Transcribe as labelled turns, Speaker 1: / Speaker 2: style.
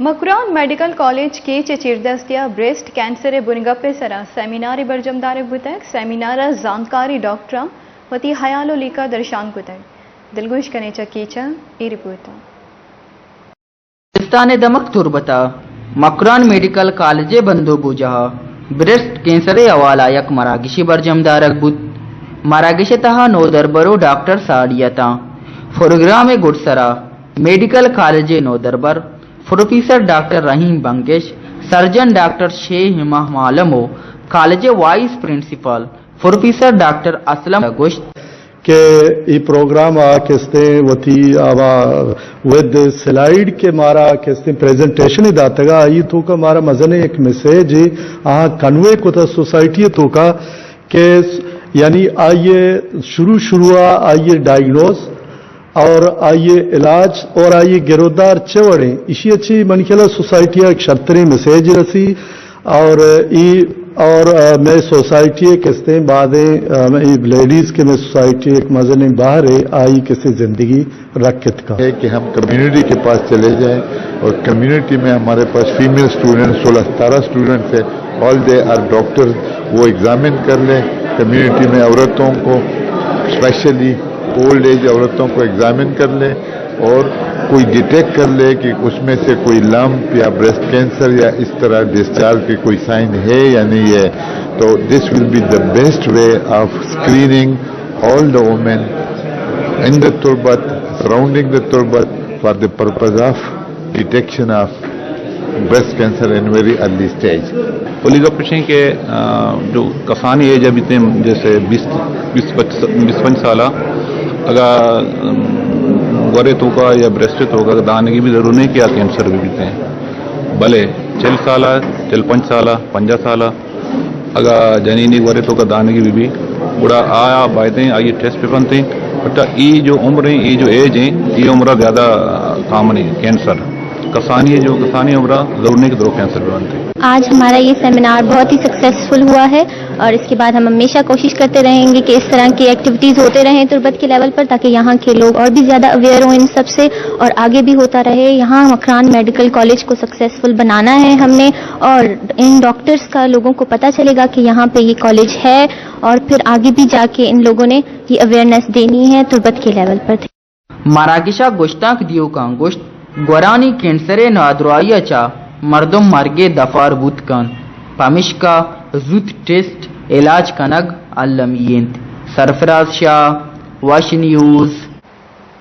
Speaker 1: Makran medical college کے چچیردستیا breast cancer بنگپے سرا سیمینار برجمدار بتک سیمینار زانکاری ڈاکٹر وتی حیالو لیکا درشان بتک دلگوش کنے چکیچا ای رپورٹ
Speaker 2: پاکستان دمک تربتا مکران میڈیکل کالج بندو بوجہ بریسٹ کینسر حوالہ یک مراگشی برجمدارک بود مراگش تہا نو دربرو ڈاکٹر ساڑیتا پروگرام گڈ سرا میڈیکل کالج نو دربر professor doctor Rahim Bangash surgeon doctor Sheikh مالمو college vice principal professor doctor Aslam گوشت
Speaker 3: کہ یہ پروگرام کستے وتی آوا ود سلائیڈ کے مارا کستے پریزنٹیشن داتگا آئی تو کا مارا مزنے ایک میسیج کنوے کو تا سوسائٹی تو کا کہ یعنی آئیے شروع آئیے ڈائگنوز اور آئیے علاج اور آئیے گرودار چوڑیں اسی اچھی منکھلا سوسائٹی ایک شرطری میسیج رسی اور میں سوسائٹی کستے بعدیں لیڈیز کے میں سوسائٹی ایک مزنے باہر آئی کسی زندگی رکھت کا
Speaker 4: ہے کہ ہم کمیونٹی کے پاس چلے جائیں اور کمیونٹی میں ہمارے پاس فیمیل اسٹوڈنٹ 16-17 اسٹوڈنٹس ہے آل دے آر ڈاکٹر وہ ایگزامن کر لیں کمیونٹی میں عورتوں کو اسپیشلی اولڈ ایج عورتوں کو ایگزامن کر لیں اور کوئی ڈیٹیکٹ کر لے کہ اس میں سے کوئی لمپ یا بریسٹ کینسر یا اس طرح ڈسچارج کے کوئی سائن ہے یا نہیں ہے تو this will be the best way of screening all the women in the Turbat surrounding the Turbat for the purpose of detection of breast cancer in very early stage
Speaker 5: اولی کا پوچھیں کہ جو کسانی ایج ابھی جیسے 20-25 سالہ اگر ورے تو کا یا بریسٹ تو کا دانے کی بھی ضرور نہیں کیا کینسر بھی بیتے ہیں بھلے 40 سالہ 45 سالہ 50 سالہ اگر جنینی ورے تو کا دانے کی بھی بڑا آیا بائیں آئیے ٹیسٹ پہ بنتے ہیں بٹ یہ جو عمر ہیں یہ جو ایج ہیں یہ عمرہ زیادہ کامن ہے کینسر کسانی عمرہ ضرور نہیں کہ دو کینسر بھی بنتے ہیں.
Speaker 6: آج ہمارا یہ سیمینار بہت ہی سکسیسفل ہوا ہے اور اس کے بعد ہم ہمیشہ کوشش کرتے رہیں گے کہ اس طرح کی ایکٹیویٹیز ہوتے رہیں تربت کے لیول پر تاکہ یہاں کے لوگ اور بھی زیادہ اویئر ہوں ان سب سے اور آگے بھی ہوتا رہے. یہاں مکران میڈیکل کالج کو سکسیسفل بنانا ہے ہم نے اور ان ڈاکٹرز کا لوگوں کو پتہ چلے گا کہ یہاں پہ یہ کالج ہے اور پھر آگے بھی جا کے ان لوگوں نے یہ اویئرنیس دینی ہے تربت کے لیول پر.
Speaker 2: مراکشا گوشتاک دیو کا گوشت گورانی کینسر نادروائی اچا مردم مرگے دفار بوت کن پامشکا زود ٹیسٹ علاج کنگ علمینت سرفراز شاہ واش نیوز